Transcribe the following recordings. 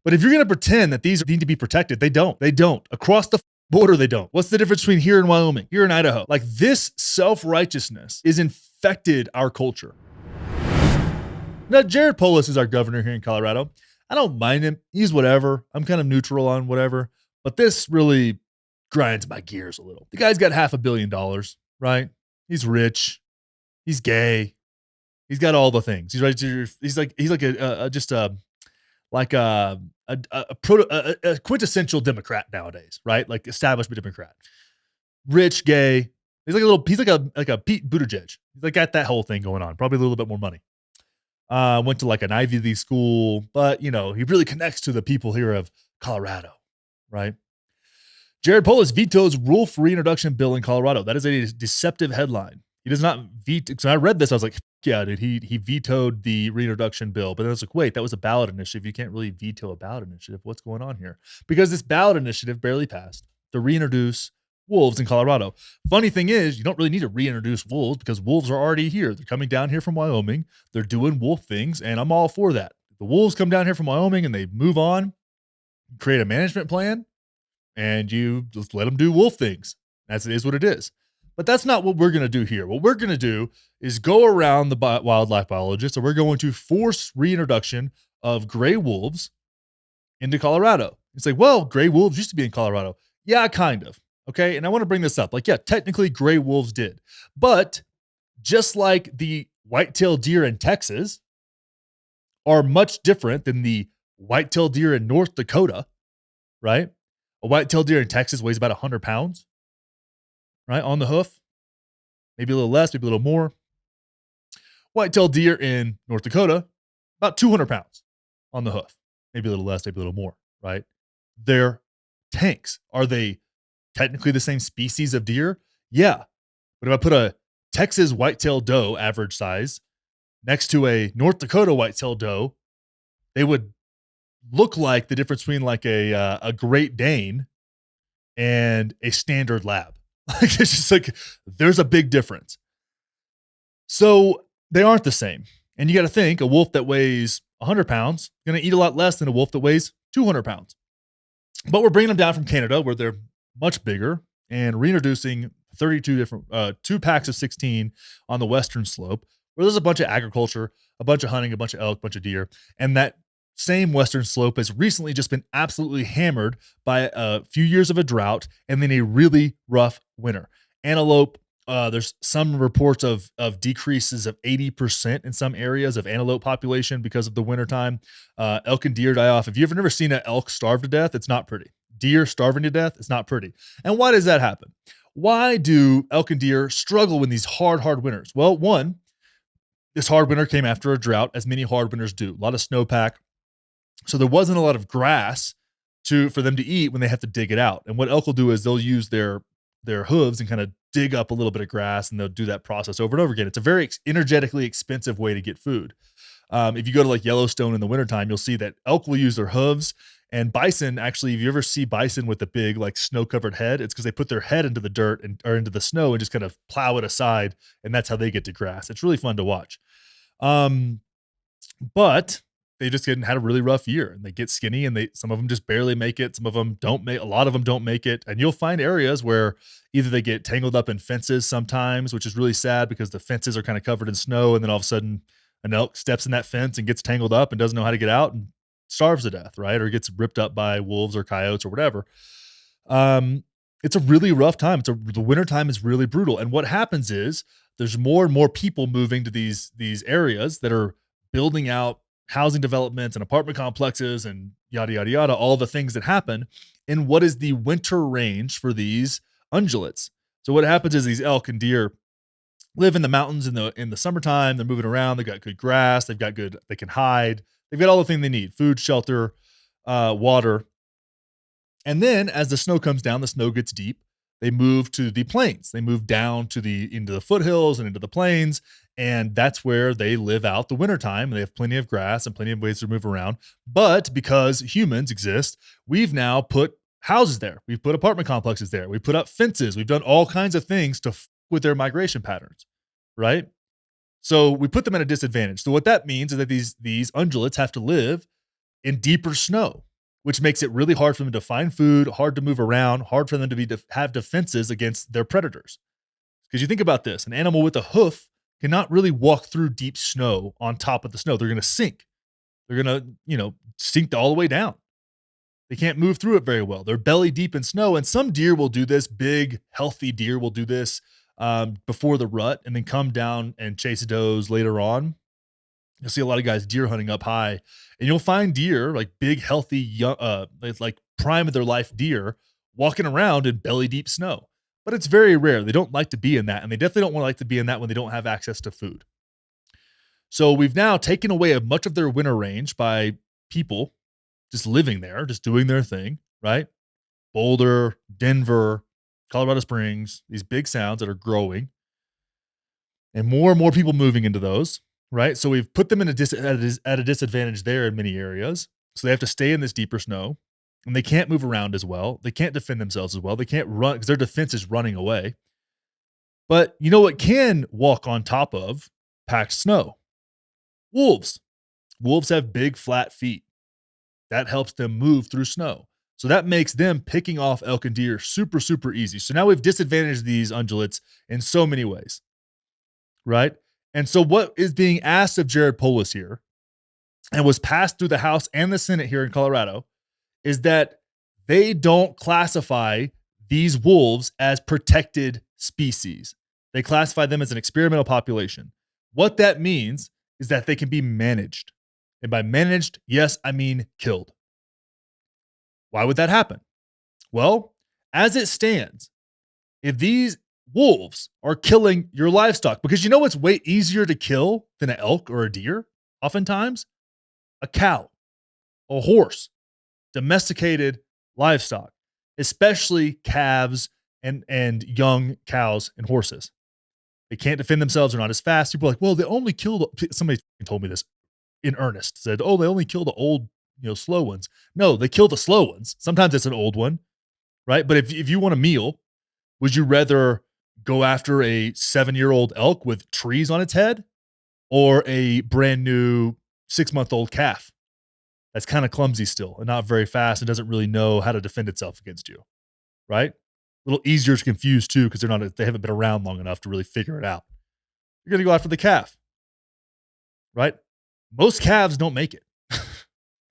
But if you're going to pretend that these need to be protected, they don't. They don't. Across the border, they don't. What's the difference between here and Wyoming, here in Idaho? Like, this self-righteousness is infected our culture. Now, Jared Polis is our governor here in Colorado. I don't mind him. He's whatever. I'm kind of neutral on whatever. But this really grinds my gears a little. The guy's got $500 million, right? He's rich. He's gay. He's got all the things. He's right. He's like a quintessential Democrat nowadays, right? Like establishment Democrat, rich, gay. He's like a Pete Buttigieg. He's like got that whole thing going on. Probably a little bit more money. Went to like an Ivy League school, but he really connects to the people here of Colorado, right? Jared Polis vetoes rule-free reintroduction bill in Colorado. That is a deceptive headline. He does not veto. So I read this, I was like, yeah, dude, he vetoed the reintroduction bill. But then I was like, wait, that was a ballot initiative. You can't really veto a ballot initiative. What's going on here? Because this ballot initiative barely passed to reintroduce wolves in Colorado. Funny thing is, you don't really need to reintroduce wolves because wolves are already here. They're coming down here from Wyoming. They're doing wolf things, and I'm all for that. The wolves come down here from Wyoming and they move on, create a management plan, and you just let them do wolf things. That's it is what it is. But that's not what we're going to do here. What we're going to do is go around the wildlife biologists, and we're going to force reintroduction of gray wolves into Colorado. It's like, well, gray wolves used to be in Colorado. Yeah, kind of. Okay. And I want to bring this up. Like, yeah, technically gray wolves did. But just like the white-tailed deer in Texas are much different than the white-tailed deer in North Dakota, right? A white-tailed deer in Texas weighs about 100 pounds, right? On the hoof, maybe a little less, maybe a little more. White-tailed deer in North Dakota, about 200 pounds on the hoof, maybe a little less, maybe a little more, right? They're tanks. Are they technically the same species of deer? Yeah. But if I put a Texas white-tailed doe, average size, next to a North Dakota white-tailed doe, they would look like the difference between like a Great Dane and a standard lab. Like, it's just like, there's a big difference. So they aren't the same. And you got to think a wolf that weighs 100 pounds going to eat a lot less than a wolf that weighs 200 pounds. But we're bringing them down from Canada where they're much bigger and reintroducing 32 different, 2 packs of 16 on the western slope where there's a bunch of agriculture, a bunch of hunting, a bunch of elk, a bunch of deer. And that same western slope has recently just been absolutely hammered by a few years of a drought and then a really rough winter. Antelope, there's some reports of decreases of 80% in some areas of antelope population because of the wintertime. Elk and deer die off. If you've never seen an elk starve to death, it's not pretty. Deer starving to death, it's not pretty. And why does that happen? Why do elk and deer struggle in these hard winters? Well, one, this hard winter came after a drought, as many hard winters do. A lot of snowpack. So there wasn't a lot of grass for them to eat when they have to dig it out. And what elk will do is they'll use their hooves and kind of dig up a little bit of grass, and they'll do that process over and over again. It's a very energetically expensive way to get food. If you go to like Yellowstone in the wintertime, you'll see that elk will use their hooves, and bison, actually, if you ever see bison with a big like snow-covered head, it's because they put their head into the dirt or into the snow and just kind of plow it aside, and that's how they get to grass. It's really fun to watch. But they just had a really rough year, and they get skinny, and some of them just barely make it. Some of them don't make, a lot of them don't make it. And you'll find areas where either they get tangled up in fences sometimes, which is really sad because the fences are kind of covered in snow. And then all of a sudden an elk steps in that fence and gets tangled up and doesn't know how to get out and starves to death, right? Or gets ripped up by wolves or coyotes or whatever. It's a really rough time. The winter time is really brutal. And what happens is there's more and more people moving to these areas that are building out housing developments and apartment complexes and yada, yada, yada, all the things that happen in what is the winter range for these ungulates. So what happens is these elk and deer live in the mountains in the summertime. They're moving around. They've got good grass. They can hide. They've got all the things they need: food, shelter, water. And then as the snow comes down, the snow gets deep. They move to the plains. They move down into the foothills and into the plains. And that's where they live out the wintertime. They have plenty of grass and plenty of ways to move around. But because humans exist, we've now put houses there. We've put apartment complexes there. We put up fences. We've done all kinds of things with their migration patterns, right? So we put them at a disadvantage. So what that means is that these ungulates have to live in deeper snow. which makes it really hard for them to find food, hard to move around, hard for them to have defenses against their predators. Because you think about this, an animal with a hoof cannot really walk through deep snow on top of the snow. They're going to sink. They're going to, sink all the way down. They can't move through it very well. They're belly deep in snow. And some deer will do this. Big, healthy deer will do this before the rut and then come down and chase does later on. You'll see a lot of guys deer hunting up high, and you'll find deer, like big, healthy, young, like prime of their life deer, walking around in belly deep snow. But it's very rare. They don't like to be in that, and they definitely don't want to like to be in that when they don't have access to food. So we've now taken away much of their winter range by people just living there, just doing their thing, right? Boulder, Denver, Colorado Springs, these big sounds that are growing, and more people moving into those, right? So we've put them at a disadvantage there in many areas. So they have to stay in this deeper snow, and they can't move around as well. They can't defend themselves as well. They can't run because their defense is running away. But you know what can walk on top of packed snow? Wolves. Wolves have big, flat feet. That helps them move through snow. So that makes them picking off elk and deer super, super easy. So now we've disadvantaged these ungulates in so many ways, right? And so what is being asked of Jared Polis here, and was passed through the House and the Senate here in Colorado, is that they don't classify these wolves as protected species. They classify them as an experimental population. What that means is that they can be managed. And by managed, yes, I mean killed. Why would that happen? Well, as it stands, if these wolves are killing your livestock, because you know what's way easier to kill than an elk or a deer, oftentimes? A cow, a horse, domesticated livestock, especially calves and young cows and horses. They can't defend themselves. They're not as fast. People are like, well, they only killed, somebody told me this in earnest, said, oh, they only kill the old, slow ones. No, they kill the slow ones. Sometimes it's an old one, right? But if you want a meal, would you rather go after a 7-year-old elk with trees on its head or a brand new 6-month-old calf that's kind of clumsy still and not very fast and doesn't really know how to defend itself against you, right? A little easier to confuse too because they haven't been around long enough to really figure it out. You're going to go after the calf, right? Most calves don't make it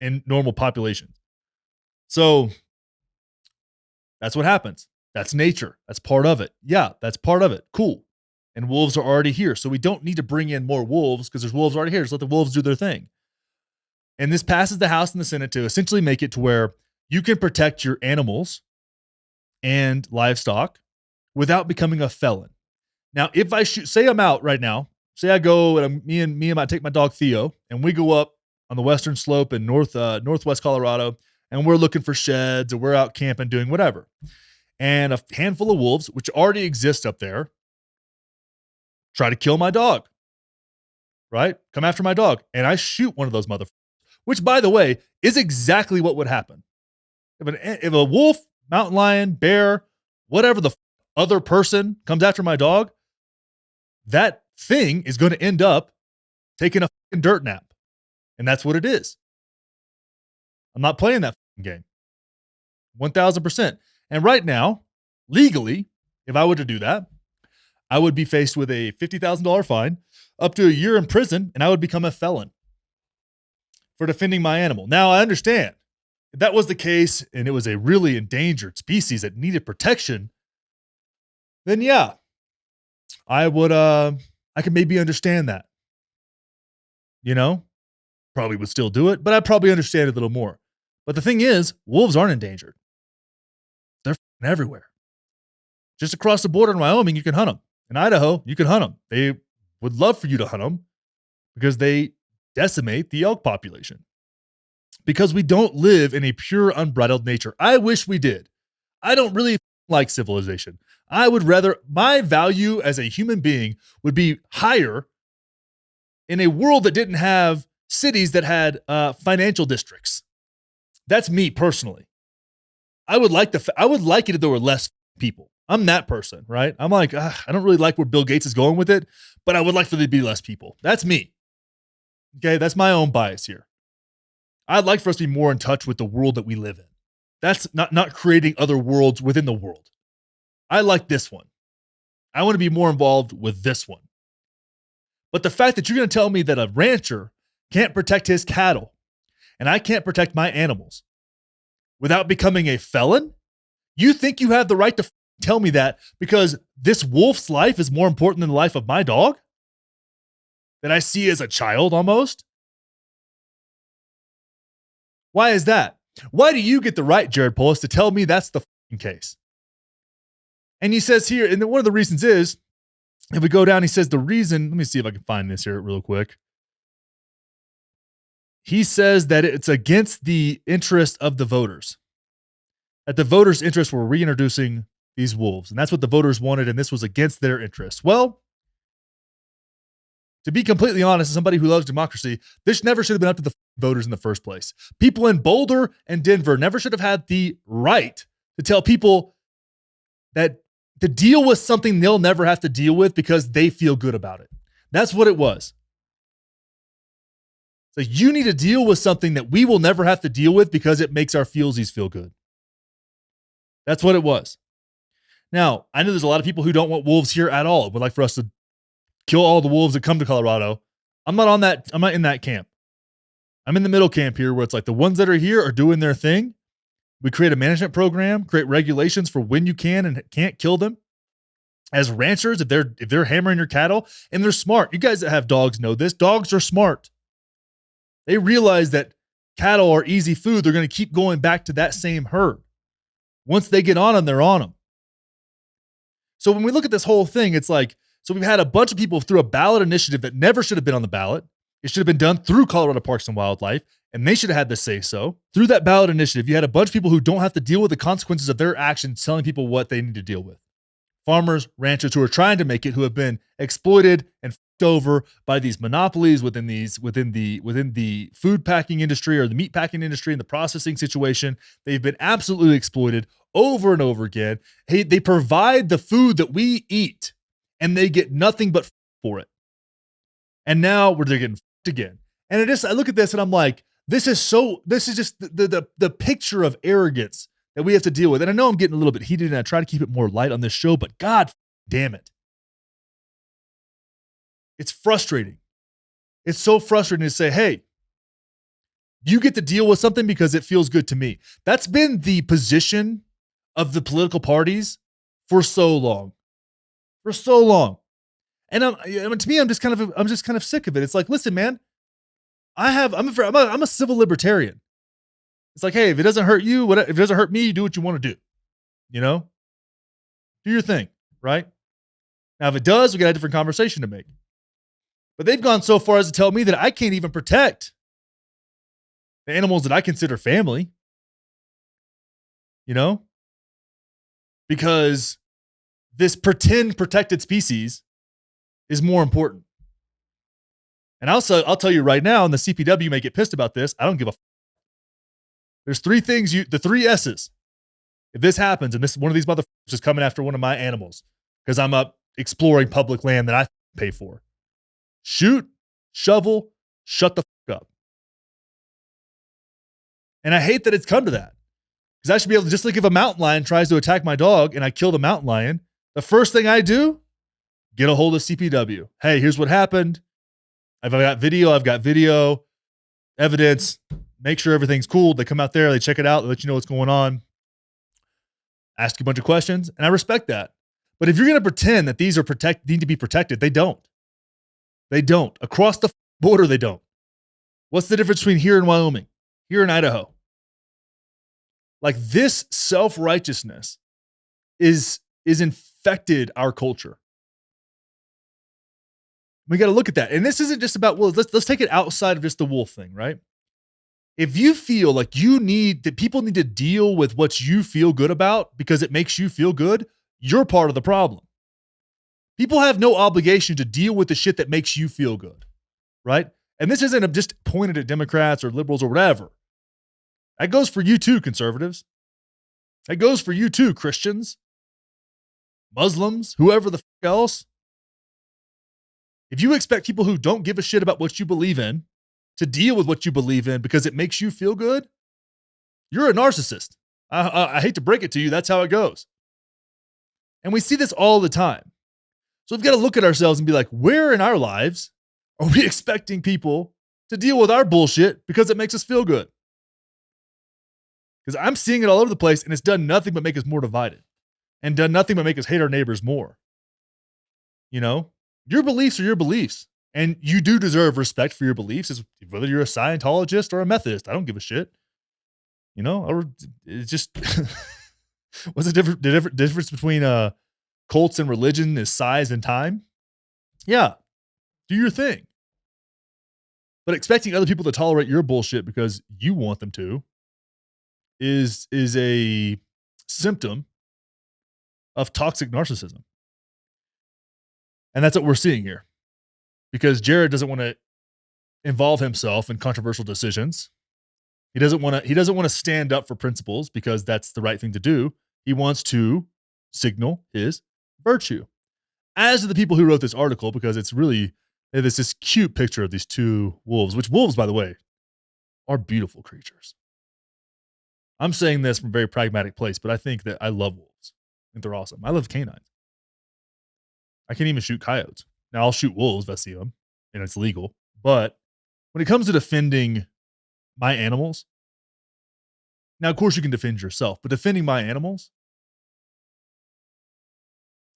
in normal populations. So that's what happens. That's nature. That's part of it. Yeah, that's part of it. Cool. And wolves are already here. So we don't need to bring in more wolves because there's wolves already here. Just let the wolves do their thing. And this passes the House and the Senate to essentially make it to where you can protect your animals and livestock without becoming a felon. Now, if I say I'm out right now, say I go and me and I take my dog Theo and we go up on the western slope in northwest Colorado and we're looking for sheds or we're out camping doing whatever. And a handful of wolves, which already exist up there, try to kill my dog, right? Come after my dog. And I shoot one of those motherfuckers, which, by the way, is exactly what would happen. If a wolf, mountain lion, bear, whatever the other person comes after my dog, that thing is going to end up taking a fucking dirt nap. And that's what it is. I'm not playing that game. 1,000%. And right now, legally, if I were to do that, I would be faced with a $50,000 fine, up to a year in prison, and I would become a felon for defending my animal. Now, I understand if that was the case and it was a really endangered species that needed protection, then yeah, I could maybe understand that. Probably would still do it, but I'd probably understand it a little more. But the thing is, wolves aren't endangered. They're everywhere. Just across the border in Wyoming, you can hunt them. In Idaho, you can hunt them. They would love for you to hunt them because they decimate the elk population. Because we don't live in a pure, unbridled nature. I wish we did. I don't really like civilization. I would rather, my value as a human being would be higher in a world that didn't have cities that had financial districts. That's me personally. I would like it if there were less people. I'm that person, right? I'm like, I don't really like where Bill Gates is going with it, but I would like for there to be less people. That's me. Okay, that's my own bias here. I'd like for us to be more in touch with the world that we live in. That's not creating other worlds within the world. I like this one. I want to be more involved with this one. But the fact that you're going to tell me that a rancher can't protect his cattle and I can't protect my animals without becoming a felon, you think you have the right to tell me that because this wolf's life is more important than the life of my dog that I see as a child almost? Why is that? Why do you get the right, Jared Polis, to tell me that's the case? And he says here, and one of the reasons is, if we go down, he says the reason, let me see if I can find this here real quick. He says that it's against the interest of the voters. That the voters' interests were reintroducing these wolves. And that's what the voters wanted, and this was against their interests. Well, to be completely honest, as somebody who loves democracy, this never should have been up to the voters in the first place. People in Boulder and Denver never should have had the right to tell people that to deal with something they'll never have to deal with because they feel good about it. That's what it was. So you need to deal with something that we will never have to deal with because it makes our feelsies feel good. That's what it was. Now, I know there's a lot of people who don't want wolves here at all, would like for us to kill all the wolves that come to Colorado. I'm not on that. I'm not in that camp. I'm in the middle camp here where it's like the ones that are here are doing their thing. We create a management program, create regulations for when you can and can't kill them. As ranchers, if they're hammering your cattle, and they're smart. You guys that have dogs know this. Dogs are smart. They realize that cattle are easy food. They're going to keep going back to that same herd. Once they get on them, they're on them. So when we look at this whole thing, it's like, so we've had a bunch of people through a ballot initiative that never should have been on the ballot. It should have been done through Colorado Parks and Wildlife, and they should have had the say so. Through that ballot initiative, you had a bunch of people who don't have to deal with the consequences of their actions, telling people what they need to deal with. Farmers, ranchers who are trying to make it, who have been exploited and fucked over by these monopolies within the food packing industry or the meat packing industry and the processing situation. They've been absolutely exploited over and over again. Hey, they provide the food that we eat, and they get nothing but for it. And now they're getting again. And I look at this and I'm like, this is just the picture of arrogance that we have to deal with. And I know I'm getting a little bit heated and I try to keep it more light on this show, but God damn it. It's frustrating. It's so frustrating to say, hey, you get to deal with something because it feels good to me. That's been the position of the political parties for so long. For so long. And to me, I'm just kind of sick of it. It's like, listen, man, I'm a civil libertarian. It's like, hey, if it doesn't hurt you, if it doesn't hurt me, do what you want to do. You know, do your thing, right? Now, if it does, we got a different conversation to make. But they've gone so far as to tell me that I can't even protect the animals that I consider family. You know, because this pretend protected species is more important. And I'll tell you right now, and the CPW may get pissed about this. I don't give a. There's three things the three S's. If this happens and one of these motherfuckers is coming after one of my animals because I'm up exploring public land that I pay for, shoot, shovel, shut the fuck up. And I hate that it's come to that because I should be able to, just like if a mountain lion tries to attack my dog and I kill the mountain lion, the first thing I do, get a hold of CPW. Hey, here's what happened. I've got video, evidence. Make sure everything's cool. They come out there, they check it out, they let you know what's going on. Ask you a bunch of questions, and I respect that. But if you're going to pretend that these need to be protected, they don't. They don't. Across the border, they don't. What's the difference between here and Wyoming? Here in Idaho? Like, this self-righteousness is infected our culture. We got to look at that. And this isn't just about, well, let's take it outside of just the wolf thing, right? If you feel like people need to deal with what you feel good about because it makes you feel good, you're part of the problem. People have no obligation to deal with the shit that makes you feel good, right? And this isn't just pointed at Democrats or liberals or whatever. That goes for you too, conservatives. That goes for you too, Christians, Muslims, whoever the fuck else. If you expect people who don't give a shit about what you believe in to deal with what you believe in because it makes you feel good, you're a narcissist. I hate to break it to you. That's how it goes. And we see this all the time. So we've got to look at ourselves and be like, where in our lives are we expecting people to deal with our bullshit because it makes us feel good? Because I'm seeing it all over the place, and it's done nothing but make us more divided and done nothing but make us hate our neighbors more. You know, your beliefs are your beliefs, and you do deserve respect for your beliefs, whether you're a Scientologist or a Methodist. I don't give a shit. You know, it's just what's the difference between cults and religion is size and time. Yeah, do your thing. But expecting other people to tolerate your bullshit because you want them to is a symptom of toxic narcissism. And that's what we're seeing here. Because Jared doesn't want to involve himself in controversial decisions. He doesn't want to stand up for principles because that's the right thing to do. He wants to signal his virtue. As do the people who wrote this article, because it's really, there's this cute picture of these two wolves, which wolves, by the way, are beautiful creatures. I'm saying this from a very pragmatic place, but I think that I love wolves. I think they're awesome. I love canines. I can't even shoot coyotes. Now, I'll shoot wolves if I see them, and it's legal. But when it comes to defending my animals, now, of course, you can defend yourself, but defending my animals,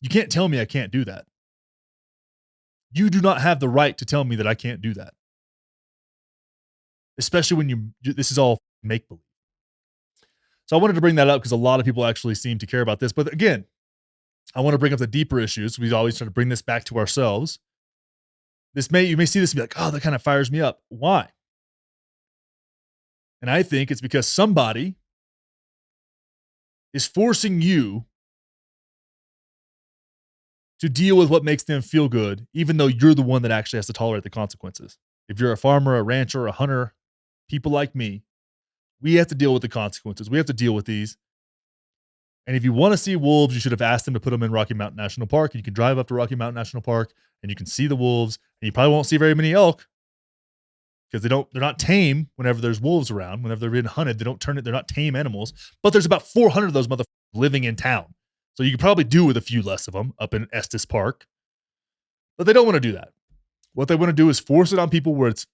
you can't tell me I can't do that. You do not have the right to tell me that I can't do that. Especially when this is all make-believe. So I wanted to bring that up because a lot of people actually seem to care about this. But again, I want to bring up the deeper issues. We always try to bring this back to ourselves. You may see this and be like, oh, that kind of fires me up. Why? And I think it's because somebody is forcing you to deal with what makes them feel good, even though you're the one that actually has to tolerate the consequences. If you're a farmer, a rancher, a hunter, people like me, we have to deal with the consequences. We have to deal with these. And if you want to see wolves, you should have asked them to put them in Rocky Mountain National Park. And you can drive up to Rocky Mountain National Park and you can see the wolves. And you probably won't see very many elk because they're not tame whenever there's wolves around. Whenever they're being hunted, they're not tame animals. But there's about 400 of those motherfuckers living in town. So you could probably do with a few less of them up in Estes Park. But they don't want to do that. What they want to do is force it on people where it's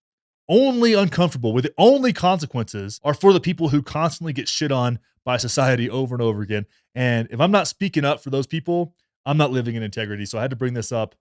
only uncomfortable, where the only consequences are for the people who constantly get shit on by society over and over again. And if I'm not speaking up for those people, I'm not living in integrity. So I had to bring this up